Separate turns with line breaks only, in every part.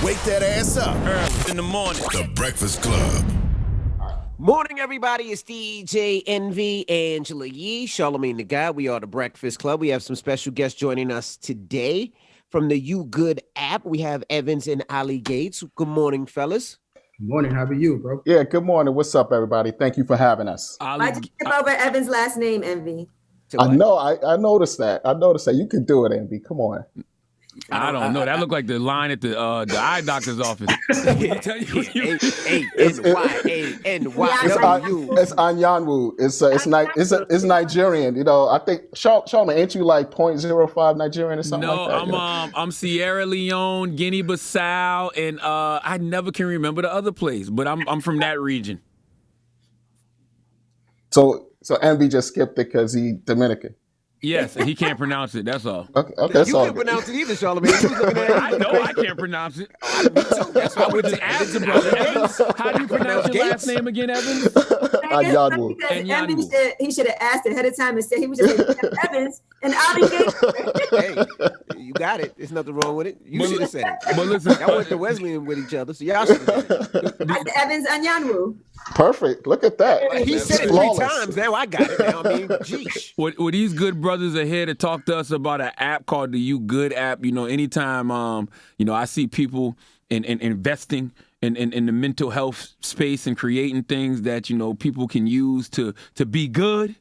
Wake that ass up.
Early in the morning.
The Breakfast Club.
Morning, everybody. It's DJ Envy, Angela Yee, Charlamagne the Guy. We are the Breakfast Club. We have some special guests joining us today from the You Good app. We have Evans and Ali Gates. Good morning, fellas.
Good morning. How are you, bro?
Yeah, good morning. What's up, everybody? Thank you for having us.
Why'd you skip over Evan's last name, Envy?
I know. I noticed that. You can do it, Envy. Come on.
I don't know. That looked like the line at the eye doctor's office.
A-N-Y-A-N-Y-W.
It's Anyanwu. It's Nigerian. You know, I think Charlamagne, ain't you like 0.05 Nigerian or something like that?
No, I'm Sierra Leone, Guinea-Bissau, and I never can remember the other place, but I'm from that region.
So Envy just skipped it because he Dominican.
Yes, he can't pronounce it. That's all.
Okay,
You can't pronounce it either, Charlamagne.
I know I can't pronounce it. That's why we just asked him, brother. Evans, how do you pronounce your last name again, Evans?
Anyanwu.
Envy he should have asked ahead of time and said he was just Evans and Ali Gates.
Hey, you got it. There's nothing wrong with it. You should have said it.
But listen,
Y'all went to Wesleyan with each other, so y'all should have done it.
I said Evans Anyanwu.
Perfect. Look at that.
He said it
flawless.
3 times. Now I got it. Now I mean, geesh.
Well, these good brothers are here to talk to us about an app called the You Good app. You know, anytime I see people in investing in the mental health space and creating things that people can use to be good,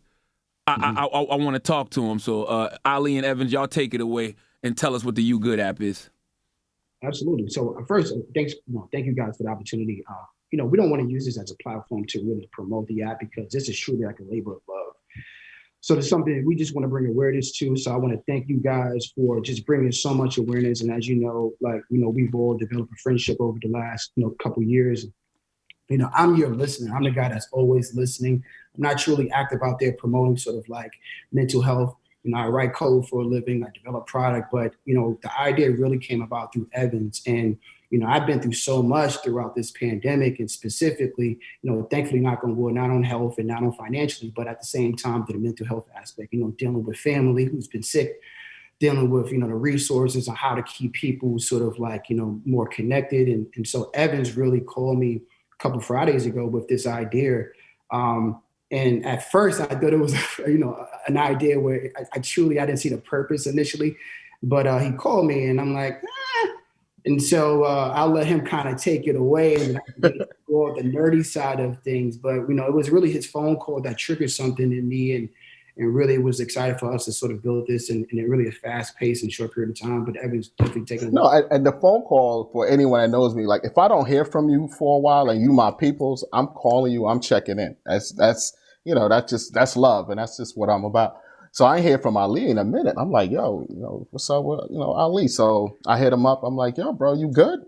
I want to talk to them. So Ali and Evans, y'all take it away and tell us what the You Good app is.
Absolutely. So first, thank you guys for the opportunity. We don't want to use this as a platform to really promote the app because this is truly like a labor of love. So there's something we just want to bring awareness to. So I want to thank you guys for just bringing so much awareness. And as you know, we've all developed a friendship over the last, couple of years. I'm your listener. I'm the guy that's always listening. I'm not truly active out there promoting sort of like mental health. I write code for a living. I develop product, but the idea really came about through Evans. And I've been through so much throughout this pandemic, and specifically, thankfully, knock on wood, not on health and not on financially, but at the same time, to the mental health aspect. Dealing with family who's been sick, dealing with the resources on how to keep people sort of like more connected. And so Evans really called me a couple Fridays ago with this idea. And at first, I thought it was, an idea where I didn't see the purpose initially, but he called me and I'm like, And so I'll let him kind of take it away and go the nerdy side of things. But, it was really his phone call that triggered something in me and really was excited for us to sort of build this in a really fast pace and short period of time. But Evan's definitely taking it.
No, and the phone call, for anyone that knows me, like if I don't hear from you for a while and you my peoples, I'm calling you, I'm checking in. That's love, and that's just what I'm about. So I ain't hear from Ali in a minute. I'm like, yo, what's up with, Ali? So I hit him up. I'm like, yo, bro, you good?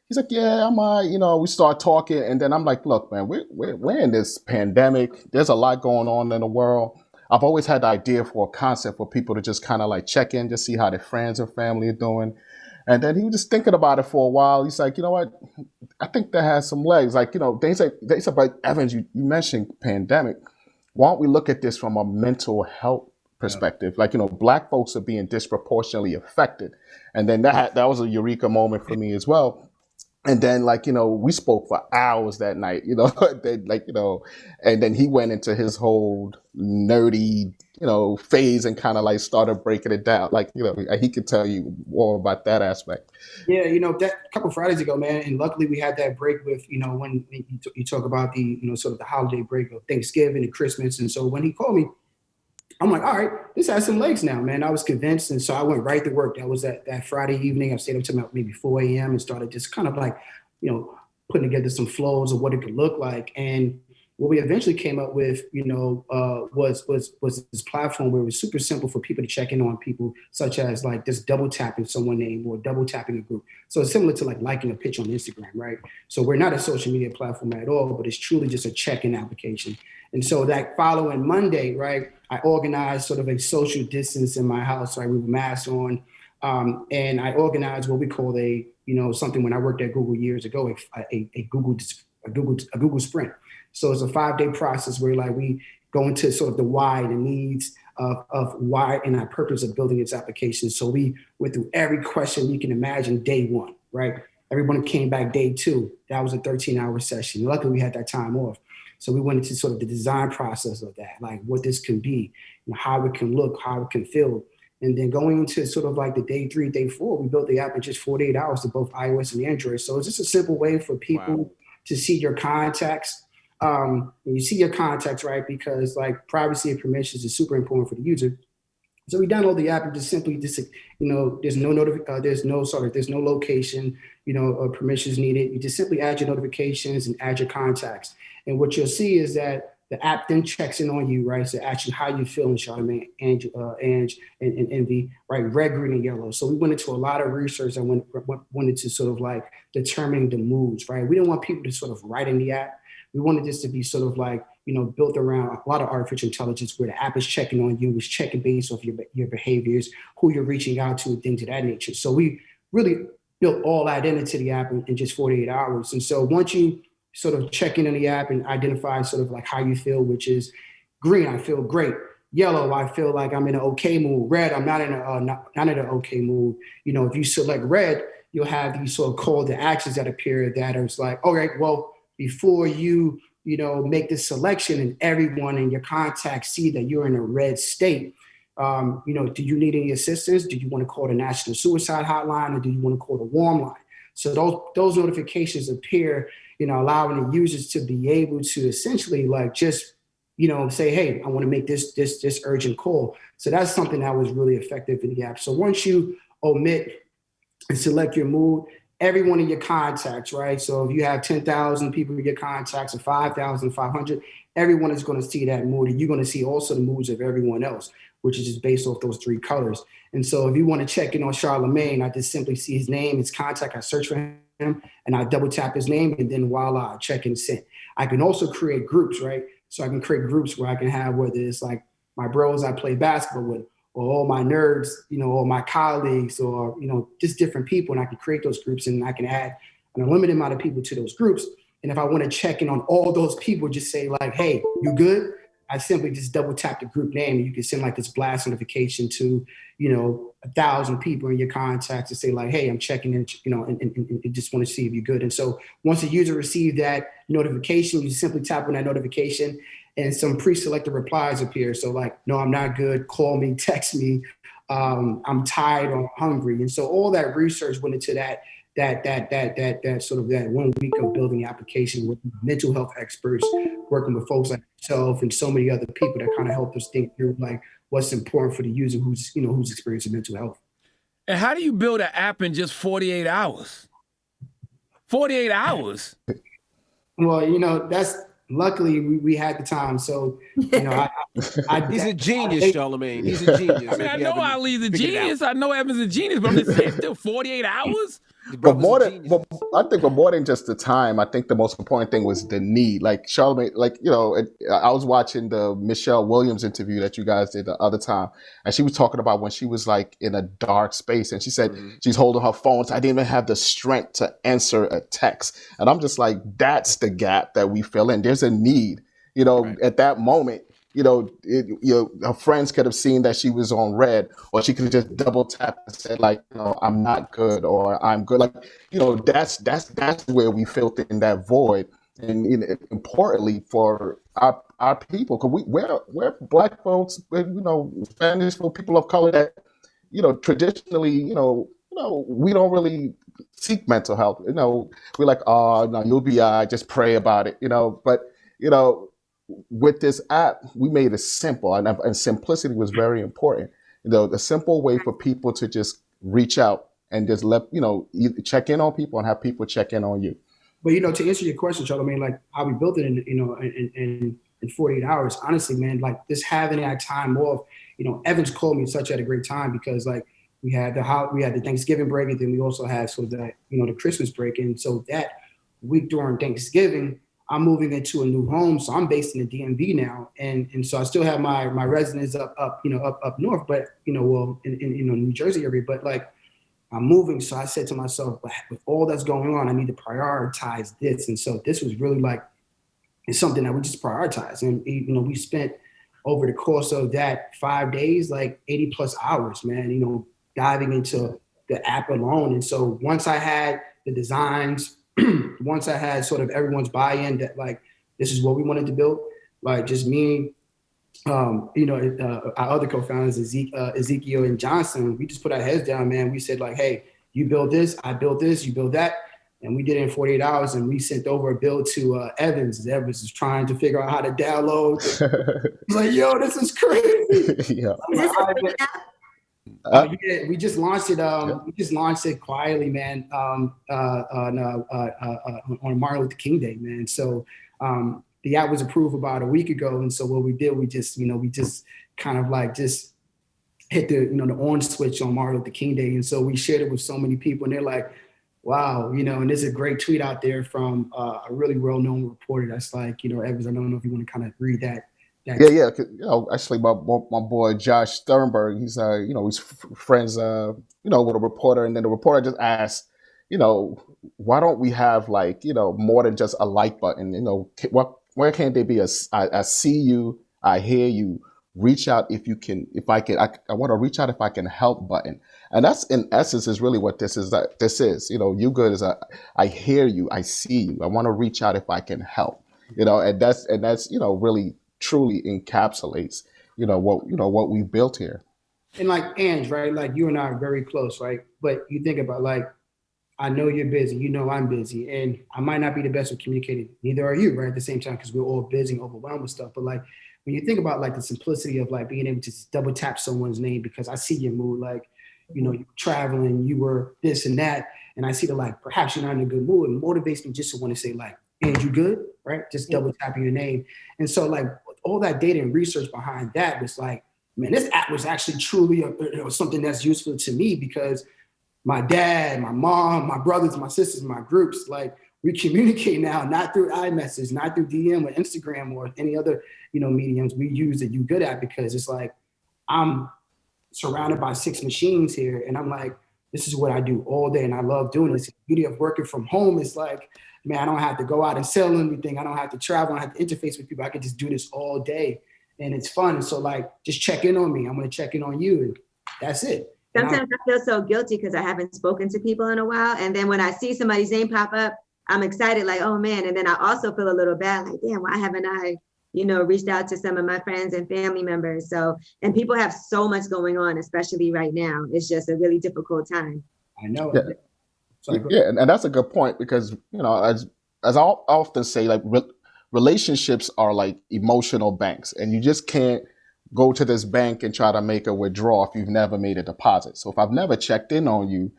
He's like, yeah, I'm all right. We start talking. And then I'm like, look, man, we're in this pandemic. There's a lot going on in the world. I've always had the idea for a concept for people to just kind of like check in, just see how their friends and family are doing. And then he was just thinking about it for a while. He's like, you know what? I think that has some legs. Like, they said, but Evans, you mentioned pandemic. Why don't we look at this from a mental health perspective? Like, Black folks are being disproportionately affected. And then that was a eureka moment for me as well. And then we spoke for hours that night, and then he went into his whole nerdy, phase and kind of like started breaking it down. He could tell you more about that aspect.
Yeah. That a couple of Fridays ago, man. And luckily we had that break with, when you talk about the, sort of the holiday break of Thanksgiving and Christmas. And so when he called me, I'm like, all right, this has some legs now, man. I was convinced. And so I went right to work. That was that Friday evening. I stayed up till about maybe 4 a.m. and started just kind of like, putting together some flows of what it could look like. And what we eventually came up with, was this platform where it was super simple for people to check in on people, such as like just double tapping someone's name or double tapping a group. So it's similar to like liking a picture on Instagram, right? So we're not a social media platform at all, but it's truly just a check-in application. And so that following Monday, right, I organized sort of a social distance in my house. Right, we were masked on, and I organized what we call something when I worked at Google years ago, a Google Sprint. So it's a 5-day process where we go into sort of the why, the needs of why and our purpose of building its application. So we went through every question you can imagine day one, right? Everyone came back day 2. That was a 13-hour session. Luckily, we had that time off. So we went into sort of the design process of that, like what this can be, how it can look, how it can feel. And then going into sort of like the day 3, day 4, we built the app in just 48 hours to both iOS and Android. So it's just a simple way for people to see your contacts. You see your contacts, right? Because like privacy and permissions is super important for the user. So we download the app and just simply there's no location, permissions needed. You just simply add your notifications and add your contacts. And what you'll see is that the app then checks in on you, right? So asks you how you feeling, Charlamagne, and Envy, right? Red, green, and yellow. So we went into a lot of research and went into sort of like determining the moods, right? We didn't want people to sort of write in the app. We wanted this to be sort of like, built around a lot of artificial intelligence where the app is checking on you, is checking based off your behaviors, who you're reaching out to, and things of that nature. So we really built all that into the app in just 48 hours. And so once you sort of check in on the app and identify sort of like how you feel, which is green, I feel great. Yellow, I feel like I'm in an okay mood. Red, I'm not in an okay mood. If you select red, you'll have these sort of call to actions that appear that are like, all right, well, before you make this selection and everyone in your contacts see that you're in a red state, do you need any assistance? Do you want to call the National Suicide Hotline, or do you want to call the Warm Line? So those notifications appear, allowing the users to be able to essentially like just, say, hey, I want to make this urgent call. So that's something that was really effective in the app. So once you omit and select your mood, everyone in your contacts, right? So if you have 10,000 people in your contacts or 5,500, everyone is going to see that mood. And you're going to see also the moods of everyone else, which is just based off those 3 colors. And so if you want to check in on Charlamagne, I just simply see his name, his contact, I search for him, and I double tap his name, and then voila, check and send. I can also create groups, right? So I can create groups where I can have, whether it's like my bros I play basketball with, or all my nerds, or my colleagues, or, just different people. And I can create those groups, and I can add an unlimited amount of people to those groups. And if I want to check in on all those people, just say like, hey, you good? I simply just double tap the group name, and you can send like this blast notification to, 1,000 people in your contacts to say like, hey, I'm checking in, and just want to see if you're good. And so once the user receives that notification, you simply tap on that notification, and some pre-selected replies appear. So like, no, I'm not good. Call me, text me. I'm tired or hungry. And so all that research went into that sort of that 1 week of building the application with mental health experts, working with folks like yourself and so many other people that kind of helped us think through like what's important for the user who's experiencing mental health.
And how do you build an app in just 48 hours? 48 hours?
Well, that's luckily we had the time. So,
he's a genius, Charlamagne. He's a genius.
I mean, I know Ali's a genius. I know Evan's a genius, but I'm just saying, still 48 hours?
But I think more than just the time, I think the most important thing was the need. Like Charlamagne, I was watching the Michelle Williams interview that you guys did the other time, and she was talking about when she was like in a dark space, and she said she's holding her phone. So I didn't even have the strength to answer a text, and I'm just like, that's the gap that we fill in. There's a need, at that moment. Her friends could have seen that she was on red, or she could have just double tapped and said like, I'm not good, or I'm good. Like, that's where we filled in that void. And importantly for our people, because we're Black folks, Spanish folk, people of color that, traditionally, we don't really seek mental health. We're like, oh no, you'll be all right, just pray about it, but with this app, we made it simple, and simplicity was very important. The simple way for people to just reach out and just check in on people and have people check in on you.
But to answer your question, Charlamagne, like how we built it in 48 hours. Honestly, man, like just having that time off. Evans called me such at a great time because like we had the Thanksgiving break, and then we also had sort of that the Christmas break, and so that week during Thanksgiving, I'm moving into a new home, so I'm based in the DMV now, and so I still have my residence up north, but in New Jersey area. But like I'm moving, so I said to myself, with all that's going on, I need to prioritize this, and so this was really like it's something that we just prioritize, and we spent over the course of that 5 days like 80+ hours, man. Diving into the app alone, and so once I had the designs, once I had sort of everyone's buy-in that like, this is what we wanted to build, like just me, our other co-founders, Ezekiel and Johnson, we just put our heads down, man. We said like, hey, you build this, I built this, you build that. And we did it in 48 hours, and we sent over a build to Evans. Evans is trying to figure out how to download. He's like, yo, this is crazy.
Yeah.
Is this a free app?
Yeah, we just launched it. We just launched it quietly, man, on Martin Luther King Day, man. So the app was approved about a week ago, and so what we did, we just kind of like just hit the the on switch on Martin Luther King Day, and so we shared it with so many people, and they're like, wow, and there's a great tweet out there from a really well-known reporter that's like, Evans, I don't know if you want to kind of read that.
Yeah. Actually, my boy Josh Sternberg, he's he's friends with a reporter, and then the reporter just asked, why don't we have like more than just a like button? Where can't there be I see you, I hear you, reach out if you can, I want to reach out if I can help button. And that's in essence is really what this is. You good is I hear you, I see you, I want to reach out if I can help. And that's really truly encapsulates what we built here.
And like Ange, right? Like you and I are very close, right? But you think about like, I know you're busy, I'm busy, and I might not be the best with communicating. Neither are you, right? At the same time, because we're all busy and overwhelmed with stuff. But like when you think about like the simplicity of like being able to just double tap someone's name because I see your mood, like you were traveling, you were this and that, and I see that like perhaps you're not in a good mood. It motivates me just to want to say like, "And you good?" Right? Just double tapping your name. And so like all that data and research behind that was like, man, this app was actually truly something that's useful to me because my dad, my mom, my brothers, my sisters, my groups, like we communicate now, not through iMessage, not through DM or Instagram or any other, mediums. We use the You Good app because it's like, I'm surrounded by 6 machines here. And I'm like, this is what I do all day. And I love doing this. The beauty of working from home is like, man, I don't have to go out and sell anything. I don't have to travel. I don't have to interface with people. I can just do this all day. And it's fun. And so like, just check in on me. I'm going to check in on you. And that's it.
Sometimes I feel so guilty because I haven't spoken to people in a while. And then when I see somebody's name pop up, I'm excited, like, oh man. And then I also feel a little bad, like, damn, why haven't I, reached out to some of my friends and family members? So, and people have so much going on, especially right now. It's just a really difficult time.
I know.
Yeah. And that's a good point because, as I often say, like relationships are like emotional banks, and you just can't go to this bank and try to make a withdrawal if you've never made a deposit. So if I've never checked in on you,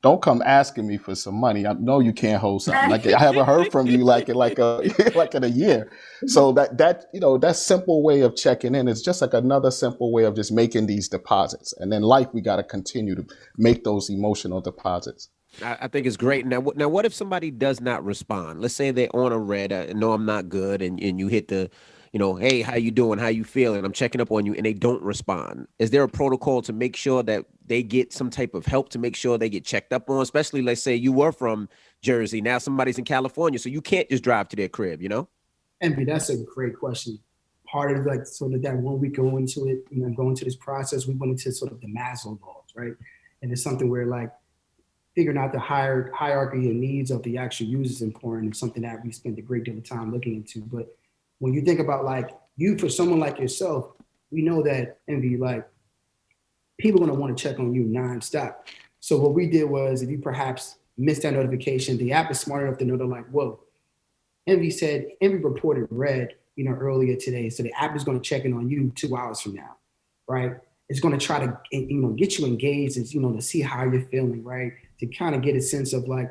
don't come asking me for some money. I know you can't hold something. Like I haven't heard from you like in a year. So that simple way of checking in is just like another simple way of just making these deposits. And in life, we got to continue to make those emotional deposits.
I think it's great. Now, what if somebody does not respond? Let's say they're on a red, no, I'm not good, and you hit the, hey, how you doing? How you feeling? I'm checking up on you, and they don't respond. Is there a protocol to make sure that they get some type of help to make sure they get checked up on? Especially, let's say you were from Jersey, now somebody's in California, so you can't just drive to their crib,
Envy, that's a great question. Part of like sort of that when we go into it, go into this process, we went into sort of the Maslow laws, right? And it's something where like figuring out the hierarchy and needs of the actual user is important. It's something that we spend a great deal of time looking into. But when you think about like you, for someone like yourself, we know that Envy, like people are going to want to check on you nonstop. So what we did was, if you perhaps missed that notification, the app is smart enough to know they're like, whoa, Envy reported red, earlier today. So the app is going to check in on you 2 hours from now, right? It's going to try to, get you engaged and, to see how you're feeling, right? To kind of get a sense of like,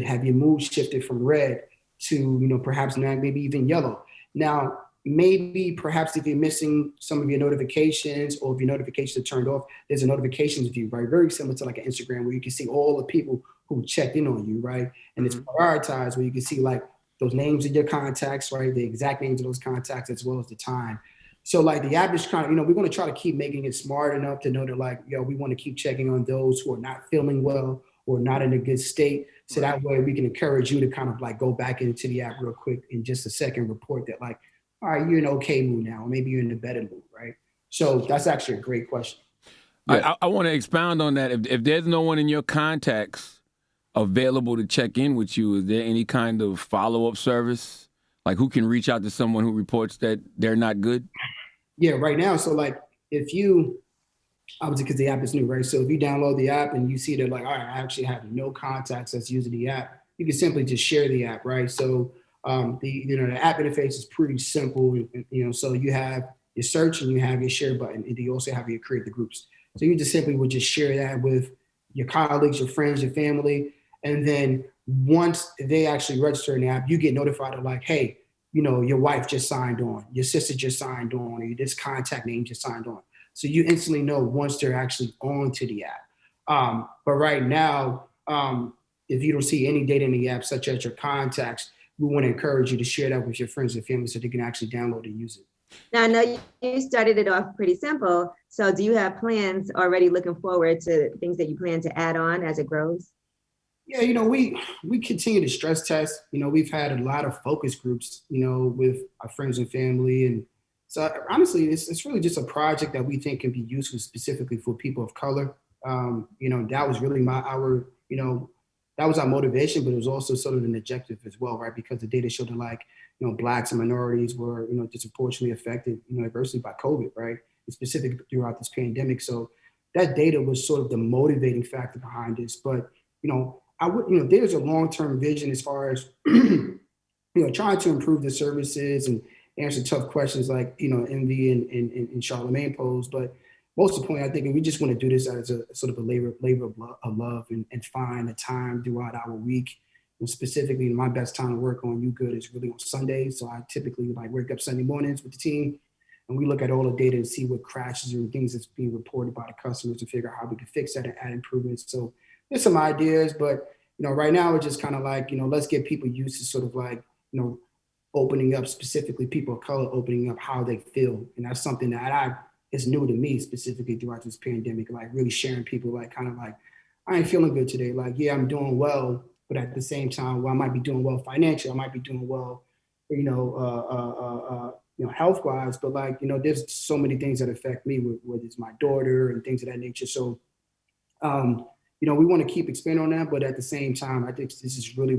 have your mood shifted from red to, perhaps now maybe even yellow. Now, maybe perhaps if you're missing some of your notifications or if your notifications are turned off, there's a notifications view, right? Very similar to like an Instagram where you can see all the people who checked in on you, right? And it's prioritized where you can see like those names of your contacts, right? The exact names of those contacts as well as the time. So like the app is kind of, we're going to try to keep making it smart enough to know that like, we want to keep checking on those who are not feeling well or not in a good state. So that way we can encourage you to kind of like go back into the app real quick in just a second, report that like, all right, you're in okay mood now, or maybe you're in a better mood, right? So that's actually a great question.
Yeah. I want to expound on that. If there's no one in your contacts available to check in with you? Is there any kind of follow-up service? Like who can reach out to someone who reports that they're not good?
Yeah, right now. So like if you, obviously because the app is new, right? So if you download the app and you see that like, all right, I actually have no contacts that's using the app, you can simply just share the app, right? So the app interface is pretty simple, so you have your search and you have your share button, and you also have your create the groups. So you just simply would just share that with your colleagues, your friends, your family, and then once they actually register in the app, you get notified of like, hey, your wife just signed on, your sister just signed on, or this contact name just signed on. So you instantly know once they're actually onto the app. But right now, if you don't see any data in the app, such as your contacts, we want to encourage you to share that with your friends and family so they can actually download and use it.
Now, I know you started it off pretty simple. So do you have plans already looking forward to things that you plan to add on as it grows?
Yeah, we continue to stress test. We've had a lot of focus groups, with our friends and family. And so honestly, it's really just a project that we think can be useful specifically for people of color. That was really that was our motivation, but it was also sort of an objective as well, right? Because the data showed that like, Blacks and minorities were, disproportionately affected, adversely by COVID, right? And specifically throughout this pandemic. So that data was sort of the motivating factor behind this. But, there's a long-term vision as far as, trying to improve the services and answer tough questions like, Envy and Charlamagne posed. But most of the point, I think we just want to do this as a sort of a labor of love and find a time throughout our week. And specifically, my best time to work on You Good is really on Sundays. So I typically wake up Sunday mornings with the team and we look at all the data and see what crashes and things that's being reported by the customers to figure out how we can fix that and add improvements. So there's some ideas, but right now it's just kind of like, let's get people used to sort of like, opening up, specifically people of color, opening up how they feel. And that's something that it's new to me specifically throughout this pandemic, like really sharing people like kind of like, I ain't feeling good today. Like, yeah, I'm doing well, but at the same time, I might be doing well financially, I might be doing well, health-wise, but like, there's so many things that affect me, whether it's my daughter and things of that nature. So, we want to keep expanding on that, but at the same time, I think this is really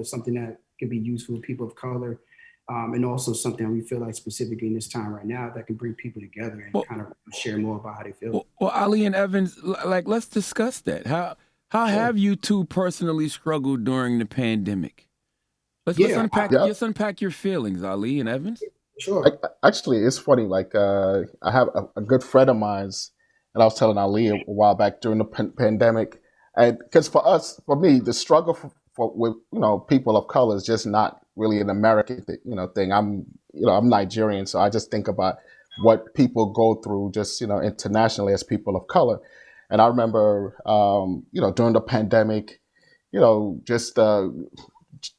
something that can be useful for people of color, and also something we feel like specifically in this time right now that can bring people together and kind of share more about how they feel.
Well, Ali and Evans, like let's discuss that. How have you two personally struggled during the pandemic? Let's unpack your feelings, Ali and Evans.
Sure.
Actually, it's funny. Like I have a good friend of mine's, and I was telling Ali a while back during the pandemic, and because for me, the struggle with people of color is just not really an American thing. I'm Nigerian, so I just think about what people go through just internationally as people of color. And I remember during the pandemic, just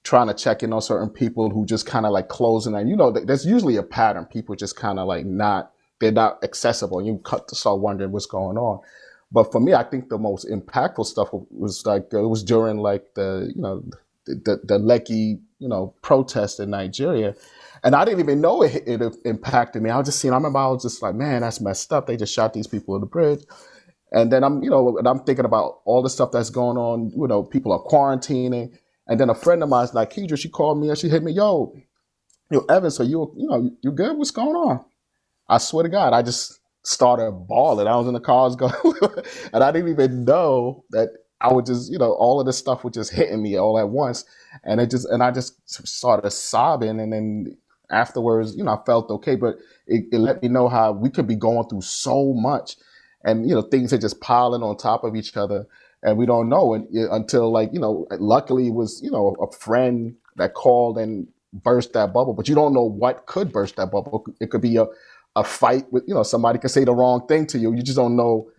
trying to check in on certain people who just kind of like closing, and there's usually a pattern. People just kind of like they're not accessible, and you start wondering what's going on. But for me, I think the most impactful stuff was like it was during like the Lekki protest in Nigeria, and I didn't even know it impacted me. I was just seeing. I remember I was just like, man, that's messed up. They just shot these people on the bridge, and then I'm thinking about all the stuff that's going on. People are quarantining, and then a friend of mine, like Kedra, she called me and she hit me, yo, Evan, so you good? What's going on? I swear to God, I just started bawling. I was in the car, going, and I didn't even know that I would just, all of this stuff was just hitting me all at once, and I just started sobbing, and then afterwards, I felt okay, but it let me know how we could be going through so much, and things are just piling on top of each other, and we don't know until luckily it was a friend that called and burst that bubble, but you don't know what could burst that bubble. It could be a fight with, somebody can say the wrong thing to you. You just don't know,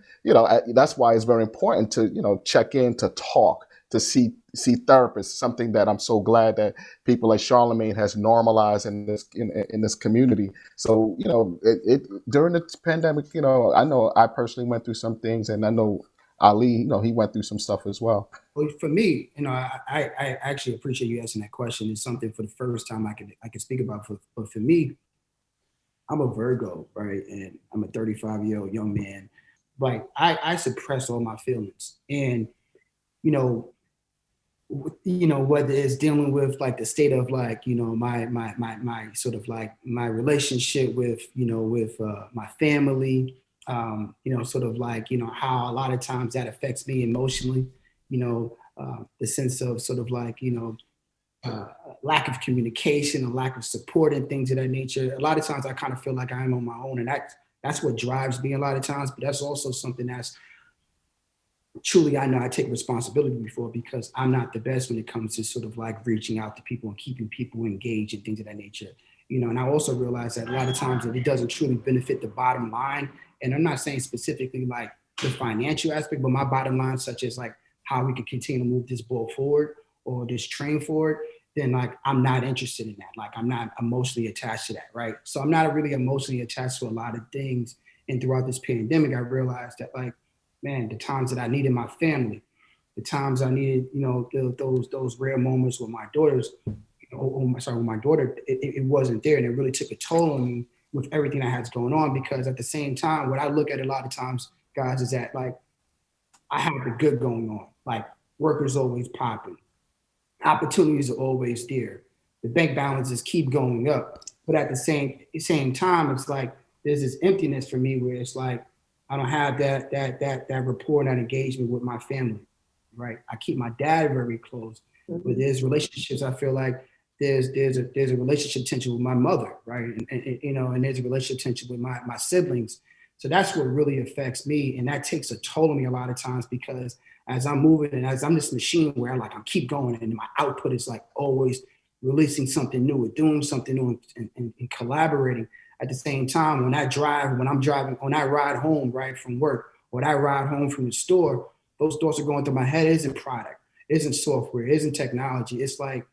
that's why it's very important to, check in, to talk, to see therapists, something that I'm so glad that people like Charlamagne has normalized in this community. So, during the pandemic, I know I personally went through some things, and I know Ali, he went through some stuff as well.
Well, for me, I actually appreciate you asking that question. It's something for the first time I can speak about. But for me, I'm a Virgo, right? And I'm a 35-year-old young man. Like I suppress all my feelings. And, you know, whether it's dealing with like the state of like, you know, my sort of like my relationship with, you know, with my family, you know, sort of like, you know, how a lot of times that affects me emotionally, you know, the sense of sort of like, you know, lack of communication, a lack of support and things of that nature. A lot of times I kind of feel like I'm on my own, and that's what drives me a lot of times, but that's also something that's truly, I know I take responsibility for, because I'm not the best when it comes to sort of like reaching out to people and keeping people engaged and things of that nature. You know, and I also realize that a lot of times that it doesn't truly benefit the bottom line. And I'm not saying specifically like the financial aspect, but my bottom line, such as like how we can continue to move this ball forward or this train forward, then like I'm not interested in that. Like I'm not emotionally attached to that, right? So I'm not really emotionally attached to a lot of things. And throughout this pandemic, I realized that like, man, the times that I needed my family, the times I needed, you know, those rare moments with my daughters, with my daughter, it wasn't there. And it really took a toll on me with everything that has going on, because at the same time, what I look at a lot of times, guys, is that like, I have the good going on. Like work is always popping. Opportunities are always there. The bank balances keep going up. But at the same time, it's like, there's this emptiness for me where it's like, I don't have that rapport and that engagement with my family, right? I keep my dad very close, but there's relationships. I feel like there's a relationship tension with my mother, right? And you know, and there's a relationship tension with my siblings. So that's what really affects me, and that takes a toll on me a lot of times, because as I'm moving and as I'm this machine where I keep going, and my output is like always releasing something new or doing something new and collaborating. At the same time, when I ride home, right, from work, when I ride home from the store, those thoughts are going through my head. It isn't product, it isn't software, it isn't technology. It's like,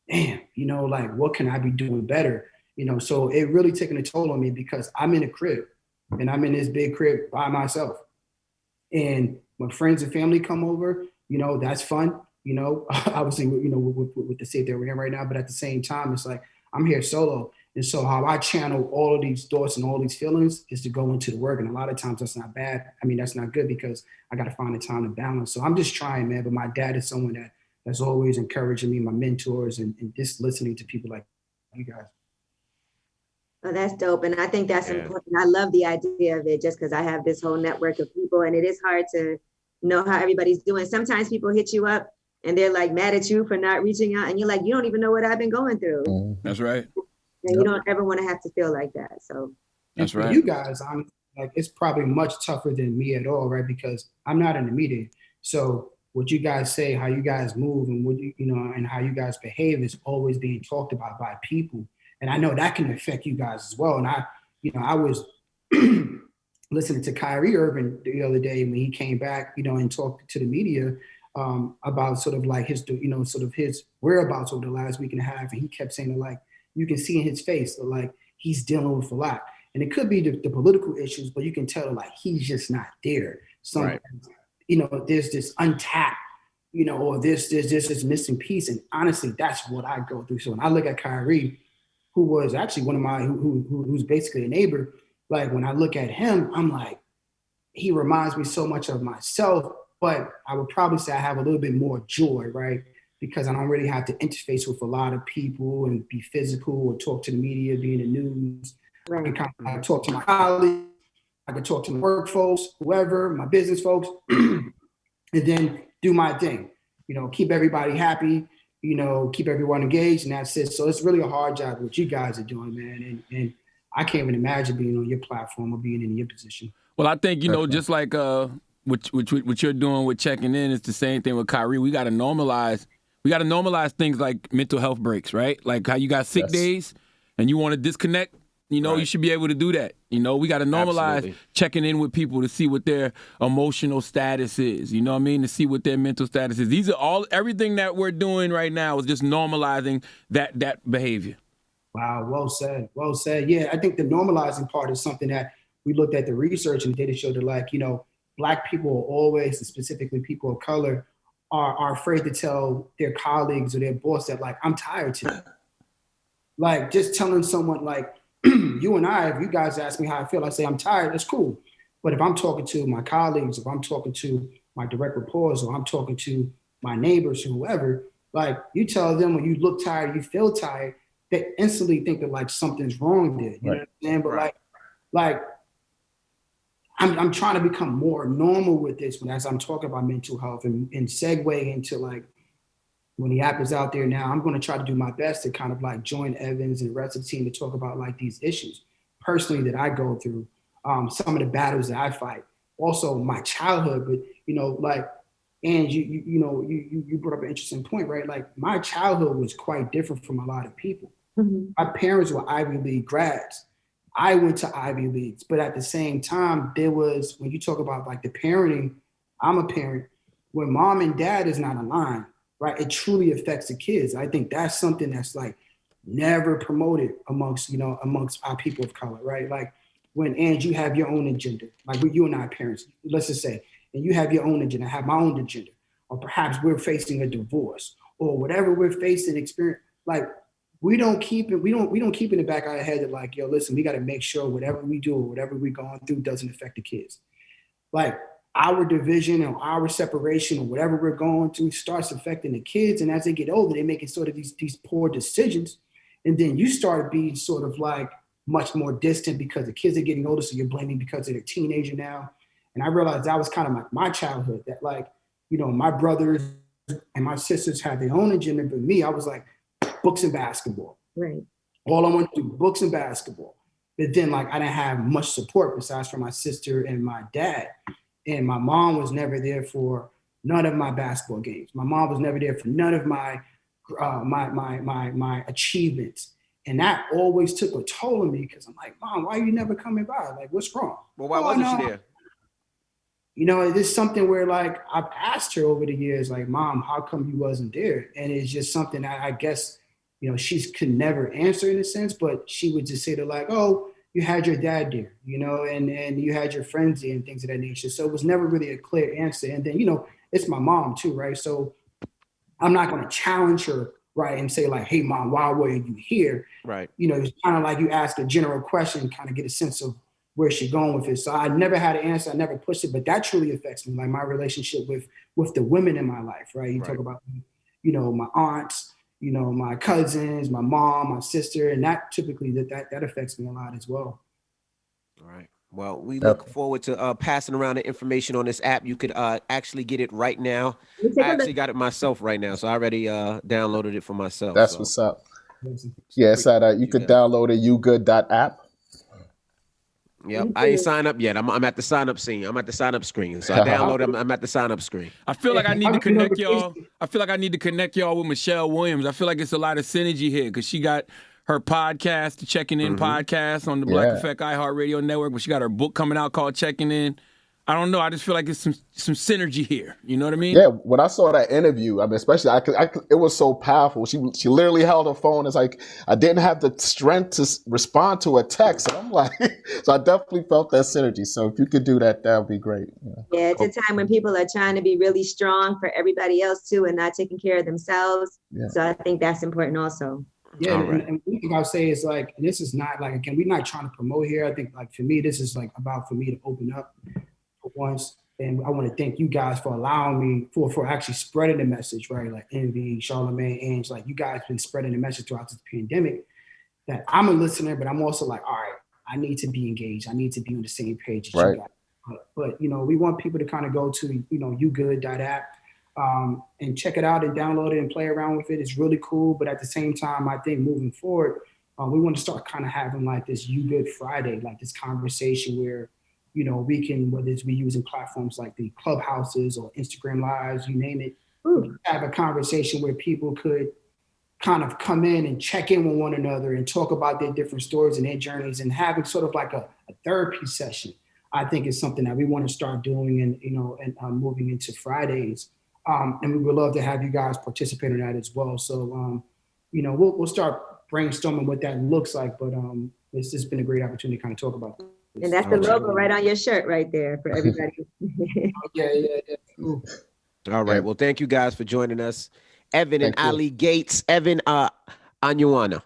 damn, you know, like what can I be doing better? You know, so it really taking a toll on me, because I'm in a crib and I'm in this big crib by myself. And when friends and family come over, you know, that's fun, you know, obviously, you know, with the state that we're in right now, but at the same time, it's like, I'm here solo. And so how I channel all of these thoughts and all these feelings is to go into the work. And a lot of times that's not bad. I mean, that's not good, because I got to find the time to balance. So I'm just trying, man. But my dad is someone that's always encouraging me, my mentors, and just listening to people like you guys.
Oh, that's dope. And I think that's important. I love the idea of it, just because I have this whole network of people, and it is hard to know how everybody's doing. Sometimes people hit you up and they're like mad at you for not reaching out. And you're like, you don't even know what I've been going through.
That's right.
And you don't ever want to have to feel like that. So
that's right.
You guys, I'm like, it's probably much tougher than me at all, right? Because I'm not in the media. So what you guys say, how you guys move, and what you know, and how you guys behave is always being talked about by people. And I know that can affect you guys as well. And I was listening to Kyrie Irving the other day when he came back, you know, and talked to the media about sort of like his, you know, sort of his whereabouts over the last week and a half. And he kept saying that, like, you can see in his face that like he's dealing with a lot. And it could be the political issues, but you can tell like he's just not there. Sometimes, you know, there's this untapped, you know, or there's this missing piece. And honestly, that's what I go through. So when I look at Kyrie, who was actually one of my, who's basically a neighbor, like when I look at him, I'm like, he reminds me so much of myself, but I would probably say I have a little bit more joy, right? Because I don't really have to interface with a lot of people and be physical or talk to the media, be in the news. Right. I can kind of talk to my colleagues, I can talk to my work folks, whoever, my business folks, and then do my thing. You know, keep everybody happy, you know, keep everyone engaged, and that's it. So it's really a hard job what you guys are doing, man. And I can't even imagine being on your platform or being in your position.
Well, I think, you know, just like what you're doing with checking in, it's the same thing with Kyrie. We got to normalize things like mental health breaks, right? Like how you got sick days and you want to disconnect, you know, you should be able to do that. You know, we got to normalize checking in with people to see what their emotional status is, you know what I mean? To see what their mental status is. Everything that we're doing right now is just normalizing that behavior.
Wow, well said. Well said. Yeah, I think the normalizing part is something that we looked at the research and data showed that, like, you know, Black people are always, and specifically people of color, are afraid to tell their colleagues or their boss that, like, I'm tired today. Like, just telling someone, like, you and I, if you guys ask me how I feel, I say I'm tired, that's cool. But if I'm talking to my colleagues, if I'm talking to my direct reports, or I'm talking to my neighbors, whoever, like you tell them when you look tired, you feel tired, they instantly think that like something's wrong there. You know what I'm saying? But like I'm trying to become more normal with this as I'm talking about mental health and segue into like when the app is out there now, I'm going to try to do my best to kind of like join Evans and the rest of the team to talk about like these issues personally that I go through, some of the battles that I fight, also my childhood, but you know, like, and you brought up an interesting point, right? Like my childhood was quite different from a lot of people. Mm-hmm. My parents were Ivy League grads. I went to Ivy Leagues, but at the same time, there was, when you talk about like the parenting, I'm a parent, when mom and dad is not aligned, right? It truly affects the kids. I think that's something that's like never promoted amongst our people of color, right? Like when, and you have your own agenda, like with you and I parents, let's just say, and you have your own agenda, I have my own agenda, or perhaps we're facing a divorce or whatever we're facing, experience, like we don't keep in the back of our head that like, yo, listen, we got to make sure whatever we do or whatever we're going through doesn't affect the kids. Like our division or our separation or whatever we're going through starts affecting the kids. And as they get older, they make it sort of these poor decisions. And then you start being sort of like much more distant because the kids are getting older. So you're blaming because they're a teenager now. And I realized that was kind of like my childhood, that like, you know, my brothers and my sisters had their own agenda, but me, I was like, books and basketball.
Right.
All I want to do, books and basketball. But then like, I didn't have much support besides from my sister and my dad. And my mom was never there for none of my basketball games. My mom was never there for none of my achievements. And that always took a toll on me because I'm like, Mom, why are you never coming by? Like, what's wrong?
Well, why wasn't she there?
You know, it's something where like I've asked her over the years, like, Mom, how come you wasn't there? And it's just something that I guess, you know, she could never answer in a sense, but she would just say to like, oh, you had your dad there, you know, and you had your friends there and things of that nature. So it was never really a clear answer. And then, you know, it's my mom too, right? So I'm not going to challenge her, right, and say like, hey, Mom, why were you here? Right. You know, it's kind of like you ask a general question, kind of get a sense of where she's going with it. So I never had an answer. I never pushed it, but that truly affects me, like my relationship with the women in my life, right? You talk about, you know, my aunts, you know, my cousins, my mom, my sister, and that typically that affects me a lot as well.
All right. Well, we look forward to passing around the information on this app. You could actually get it right now. I actually got it myself right now, so I already downloaded it for myself.
That's what's up. Yeah, it's at you could download it, yougood.app.
Yep, I ain't signed up yet. I'm at the sign up scene. I'm at the sign up screen. So I download. I'm at the sign up screen.
I feel like I need to connect y'all. I feel like I need to connect y'all with Michelle Williams. I feel like it's a lot of synergy here because she got her podcast, the Checking In podcast on the Black Effect iHeartRadio network, but she got her book coming out called Checking In. I don't know. I just feel like it's some synergy here. You know what I mean?
Yeah. When I saw that interview, I mean, especially, it was so powerful. She literally held her phone. It's like I didn't have the strength to respond to a text. And I'm like, so I definitely felt that synergy. So if you could do that, that would be great.
Yeah, it's a time when people are trying to be really strong for everybody else too, and not taking care of themselves. Yeah. So I think that's important also.
Yeah, and one thing I'll say is like, and this is not like, again, we're not trying to promote here. I think like for me, this is like about for me to open up for once. And I want to thank you guys for allowing me for actually spreading the message, right? Like Envy, Charlamagne, Ange, like you guys been spreading the message throughout this pandemic that I'm a listener, but I'm also like, all right, I need to be engaged. I need to be on the same page as you guys. But, you know, we want people to kind of go to, you know, yougood.app and check it out and download it and play around with it. It's really cool. But at the same time, I think moving forward, we want to start kind of having like this You Good Friday, like this conversation where, you know, we can, whether it's we using platforms like the Clubhouses or Instagram Lives, you name it, have a conversation where people could kind of come in and check in with one another and talk about their different stories and their journeys and having sort of like a therapy session. I think is something that we want to start doing and, you know, and moving into Fridays. And we would love to have you guys participate in that as well. So, you know, we'll start brainstorming what that looks like, but it's just been a great opportunity to kind of talk about this.
And that's the logo right on your shirt right there for everybody.
Yeah. Ooh.
All right. Well, thank you guys for joining us. Evan and Ali Gates. Evan, Anyanwu.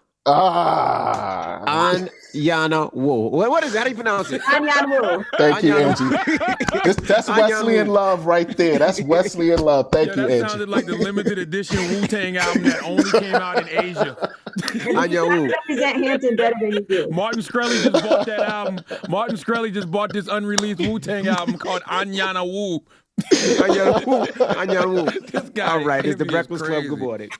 Anyanwu. What is that? How do you pronounce it?
Anyanwu.
Thank you,
Anyanwu.
Angie. That's Wesleyan love right there. That's Wesleyan love. Thank you,
that
Angie.
sounded like the limited edition Wu-Tang album that only came out in Asia.
Anyanwu.
Represent Hampton better than you do.
Martin Shkreli just bought that album. Martin Shkreli just bought this unreleased Wu-Tang album called Anyanwu.
Anyanwu.
This guy
All right, it's the
envy is
Breakfast Club.
crazy.
Good morning.